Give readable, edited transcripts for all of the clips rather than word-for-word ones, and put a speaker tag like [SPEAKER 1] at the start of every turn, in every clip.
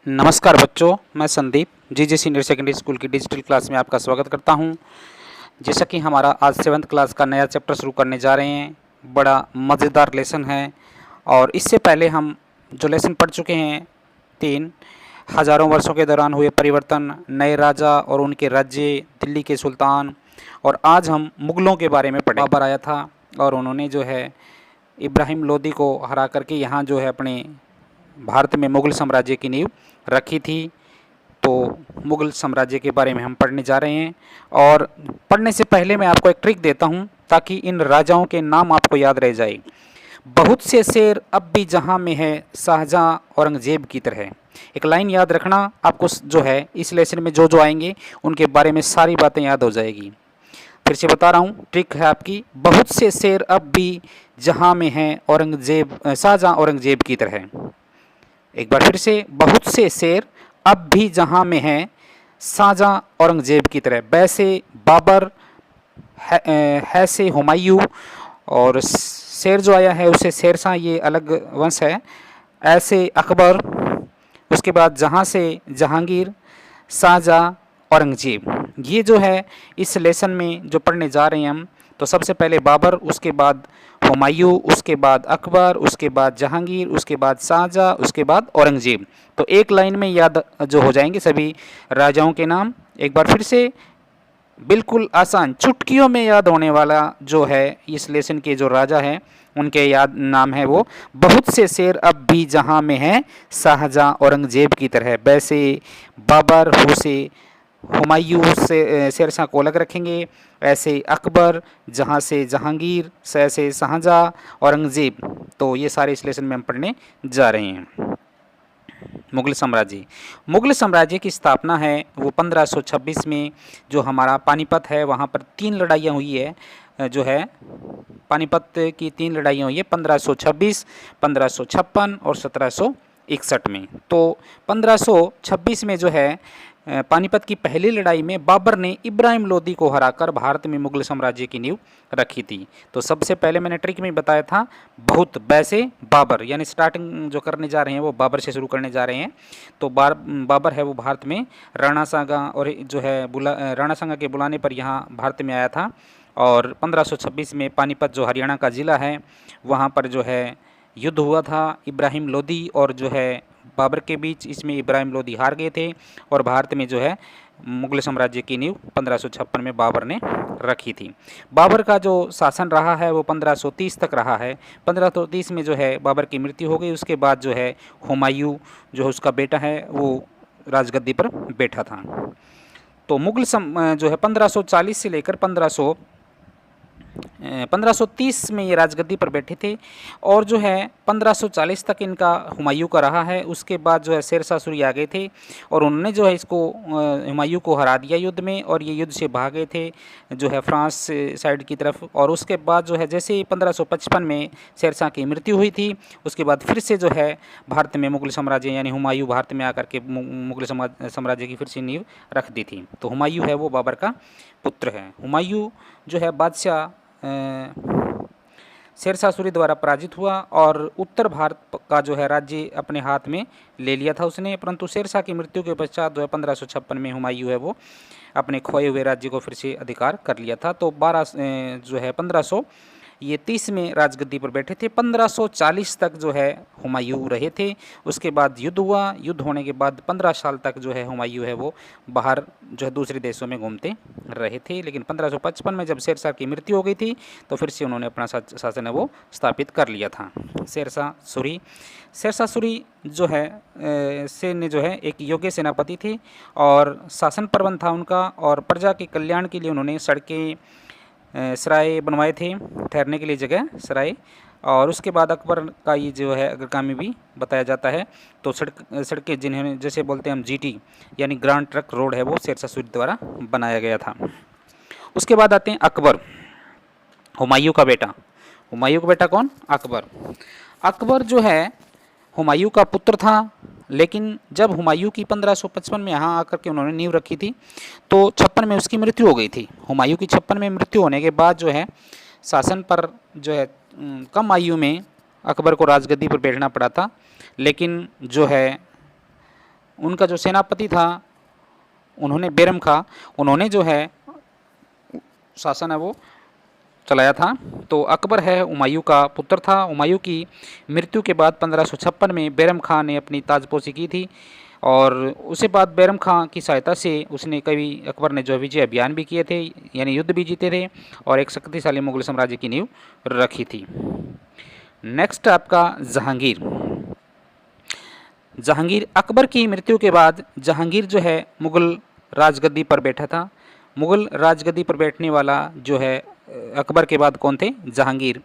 [SPEAKER 1] नमस्कार बच्चों, मैं Sandeep ji senior secondary school की डिजिटल क्लास में आपका स्वागत करता हूं। जैसा कि हमारा आज 7th क्लास का नया चैप्टर शुरू करने जा रहे हैं, बड़ा मज़ेदार लेसन है। और इससे पहले हम जो लेसन पढ़ चुके हैं, 3 हज़ारों वर्षों के दौरान हुए परिवर्तन, नए राजा और उनके राज्य, दिल्ली के सुल्तान। और आज हम मुग़लों के बारे में पढ़ेंगे। बाबर आया था और उन्होंने जो है इब्राहिम लोदी को हरा करके यहाँ जो है अपने भारत में मुग़ल साम्राज्य की नींव रखी थी। तो मुग़ल साम्राज्य के बारे में हम पढ़ने जा रहे हैं। और पढ़ने से पहले मैं आपको एक ट्रिक देता हूं ताकि इन राजाओं के नाम आपको याद रह जाए। बहुत से शेर अब भी जहां में है, शाहजहां औरंगजेब की तरह। एक लाइन याद रखना, आपको जो है इस लेसन में जो आएंगे उनके बारे में सारी बातें याद हो जाएगी। फिर से बता रहा हूँ, ट्रिक है आपकी। बहुत से शेर अब भी जहां में है, शाहजहां औरंगजेब की तरह। एक बार फिर से, बहुत से शेर अब भी जहां में हैं, शाहजहां औरंगजेब की तरह। वैसे बाबर है से हुमायूं, और शेर जो आया है उसे शेरशाह, ये अलग वंश है। ऐसे अकबर, उसके बाद जहां से जहांगीर, शाहजहां, औरंगजेब। ये जो है इस लेसन में जो पढ़ने जा रहे हैं हम, तो सबसे पहले बाबर, उसके बाद हुमायूं, उसके बाद अकबर, उसके बाद जहांगीर, उसके बाद शाहजहां, उसके बाद औरंगजेब। तो एक लाइन में याद जो हो जाएंगे सभी राजाओं के नाम। एक बार फिर से, बिल्कुल आसान, चुटकियों में याद होने वाला जो है इस लेसन के जो राजा हैं उनके याद नाम है वो। बहुत से शेर अब भी जहां में हैं, शाहजहां औरंगजेब की तरह। वैसे बाबर, हुमायूं से शेरशाह को अलग रखेंगे। ऐसे अकबर, जहाँ से जहांगीर, से शाहजहां, औरंगजेब। तो ये सारे इस लेसन में हम पढ़ने जा रहे हैं। मुग़ल साम्राज्य की स्थापना है वो 1526 में। जो हमारा पानीपत है वहाँ पर 3 लड़ाइयाँ हुई है। जो है पानीपत की 3 लड़ाइयाँ हुई है, 1526, 1556 और 1761 में। तो 1526 में जो है पानीपत की पहली लड़ाई में बाबर ने इब्राहिम लोदी को हराकर भारत में मुग़ल साम्राज्य की नींव रखी थी। तो सबसे पहले मैंने ट्रिक में बताया था, बहुत वैसे बाबर, यानी स्टार्टिंग जो करने जा रहे हैं वो बाबर से शुरू करने जा रहे हैं। तो बाबर है वो भारत में राणा सांगा, और जो है राणा सांगा के बुलाने पर यहाँ भारत में आया था। और 1526 में पानीपत जो हरियाणा का ज़िला है वहाँ पर जो है युद्ध हुआ था इब्राहिम लोदी और जो है बाबर के बीच। इसमें इब्राहिम लोदी हार गए थे और भारत में जो है मुग़ल साम्राज्य की नींव 1556 में बाबर ने रखी थी। बाबर का जो शासन रहा है वो 1530 तक रहा है। 1530 में जो है बाबर की मृत्यु हो गई। उसके बाद जो है हुमायूं, जो उसका बेटा है, वो राजगद्दी पर बैठा था। तो जो है 1540 से लेकर 1530 में ये राजगद्दी पर बैठे थे। और जो है 1540 तक इनका हुमायूं का रहा है। उसके बाद जो है शेरशाह सूरी आ गए थे और उन्होंने जो है इसको हुमायूं को हरा दिया युद्ध में, और ये युद्ध से भागे थे जो है फ्रांस साइड की तरफ। और उसके बाद जो है जैसे ही 1555 में शेरशाह की मृत्यु हुई थी, उसके बाद फिर से जो है भारत में मुग़ल साम्राज्य, यानी हुमायूं भारत में आकर के मुग़ल साम्राज्य की फिर से नींव रख दी थी। तो हुमायूं है वो बाबर का पुत्र है। हुमायूं जो है बादशाह शेरशाह सूरी द्वारा पराजित हुआ और उत्तर भारत का जो है राज्य अपने हाथ में ले लिया था उसने। परंतु शेरशाह की मृत्यु के पश्चात जो है 1556 में हुमायूं है वो अपने खोए हुए राज्य को फिर से अधिकार कर लिया था। तो 1530 में राजगद्दी पर बैठे थे। 1540 तक जो है हुमायूं रहे थे। उसके बाद युद्ध हुआ। युद्ध होने के बाद 15 साल तक जो है हुमायूं है वो बाहर जो है दूसरे देशों में घूमते रहे थे। लेकिन 1555 में जब शेरशाह की मृत्यु हो गई थी तो फिर से उन्होंने अपना शासन है वो स्थापित कर लिया था। शेरशाह सूरी जो है ने जो है एक योग्य सेनापति थे और शासन प्रबंध था उनका, और प्रजा के कल्याण के लिए उन्होंने सड़कें, सराय बनवाए थे, ठहरने के लिए जगह, सराय। और उसके बाद अकबर का ये जो है अग्रगामी भी बताया जाता है। तो सड़कें जिन्हें जैसे बोलते हैं हम GT, यानी ग्रांड ट्रक रोड है वो शेरशाह सूरी द्वारा बनाया गया था। उसके बाद आते हैं अकबर, हुमायूं का बेटा। हुमायूं का बेटा कौन? अकबर। अकबर जो है हुमायूं का पुत्र था, लेकिन जब हुमायूं की 1555 में यहाँ आकर के उन्होंने नींव रखी थी तो 56 में उसकी मृत्यु हो गई थी। हुमायूं की 56 में मृत्यु होने के बाद जो है शासन पर जो है कम आयु में अकबर को राजगद्दी पर बैठना पड़ा था। लेकिन जो है उनका जो सेनापति था उन्होंने बैरम खां, उन्होंने जो है शासन है वो चलाया था। तो अकबर है हुमायूं का पुत्र था। हुमायूं की मृत्यु के बाद 1556 में बैरम खां ने अपनी ताजपोशी की थी और उसके बाद बैरम खां की सहायता से उसने कभी अकबर ने जो विजय अभियान भी किए थे, यानी युद्ध भी जीते थे और एक शक्तिशाली मुगल साम्राज्य की नींव रखी थी। नेक्स्ट आपका जहांगीर। जहांगीर, अकबर की मृत्यु के बाद जहांगीर जो है मुगल राजगद्दी पर बैठा था। मुगल राजगद्दी पर बैठने वाला जो है अकबर के बाद कौन थे? जहांगीर।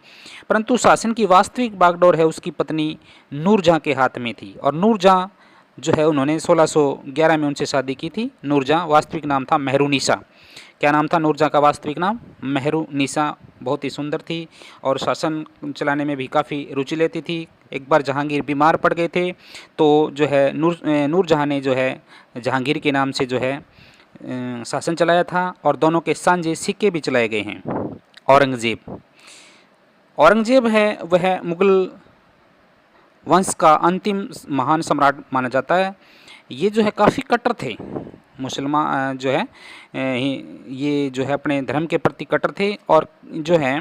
[SPEAKER 1] परंतु शासन की वास्तविक बागडोर है उसकी पत्नी नूरजहां के हाथ में थी और नूरजहां जो है उन्होंने 1611 में उनसे शादी की थी। नूरजहां, वास्तविक नाम था मेहरुनिसा। क्या नाम था नूरजहां का वास्तविक नाम? मेहरुनिसा। बहुत ही सुंदर थी और शासन चलाने में भी काफ़ी रुचि लेती थी। एक बार जहांगीर बीमार पड़ गए थे तो जो है नूरजहां ने जो है जहांगीर के नाम से जो है शासन चलाया था और दोनों के सांझे सिक्के भी चलाए गए हैं। औरंगजेब, औरंगजेब है वह मुगल वंश का अंतिम महान सम्राट माना जाता है। ये जो है काफ़ी कट्टर थे, मुसलमान जो है ये जो है अपने धर्म के प्रति कट्टर थे और जो है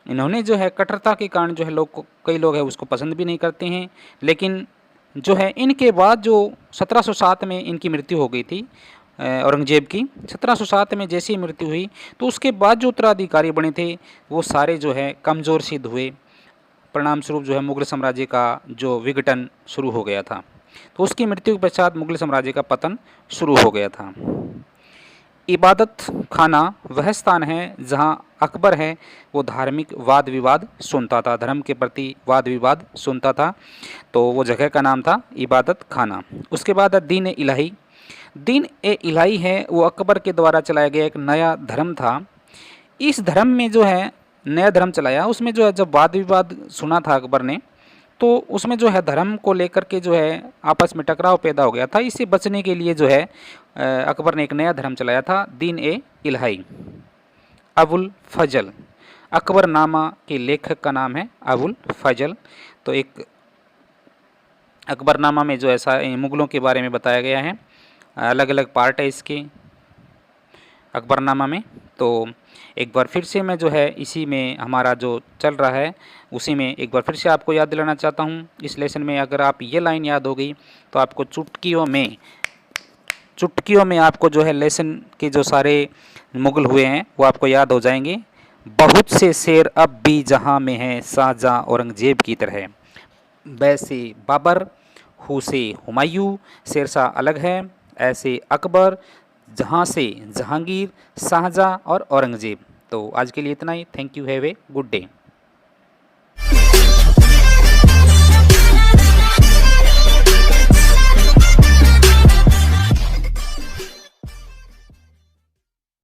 [SPEAKER 1] इन्होंने जो है कट्टरता के कारण जो है कई लोग हैं उसको पसंद भी नहीं करते हैं। लेकिन जो है इनके बाद जो 1707 में इनकी मृत्यु हो गई थी औरंगजेब की, 1707 में जैसी मृत्यु हुई तो उसके बाद जो उत्तराधिकारी बने थे वो सारे जो है कमज़ोर सिद्ध हुए। परिणाम स्वरूप जो है मुगल साम्राज्य का जो विघटन शुरू हो गया था। तो उसकी मृत्यु के पश्चात मुगल साम्राज्य का पतन शुरू हो गया था। इबादत खाना वह स्थान है जहां अकबर है वो धार्मिक वाद विवाद सुनता था, धर्म के प्रति वाद विवाद सुनता था, तो वो जगह का नाम था इबादत खाना। उसके बाद दीन ए इलाही। दीन ए इलाही है वो अकबर के द्वारा चलाया गया एक नया धर्म था। इस धर्म में जो है नया धर्म चलाया, उसमें जो है जब वाद विवाद सुना था अकबर ने तो उसमें जो है धर्म को लेकर के जो है आपस में टकराव पैदा हो गया था। इससे बचने के लिए जो है अकबर ने एक नया धर्म चलाया था, दीन ए इलाही। अबुल फजल, अकबरनामा के लेखक का नाम है अबुल फजल। तो एक अकबरनामा में जो ऐसा मुगलों के बारे में बताया गया है, अलग अलग पार्ट है इसके अकबरनामा में। तो एक बार फिर से मैं जो है इसी में हमारा जो चल रहा है उसी में एक बार फिर से आपको याद दिलाना चाहता हूँ। इस लेसन में अगर आप ये लाइन याद हो गई तो आपको चुटकियों में आपको जो है लेसन के जो सारे मुगल हुए हैं वो आपको याद हो जाएंगे। बहुत से शेर अब भी जहाँ में हैं शाहजहाँ औरंगजेब की तरह, वैसे बाबर हुसे हुमायूं, शेरशाह अलग है ऐसे अकबर, जहाँ से जहांगीर, शाहजहाँ और औरंगजेब। तो आज के लिए इतना ही। Thank you, have a good day.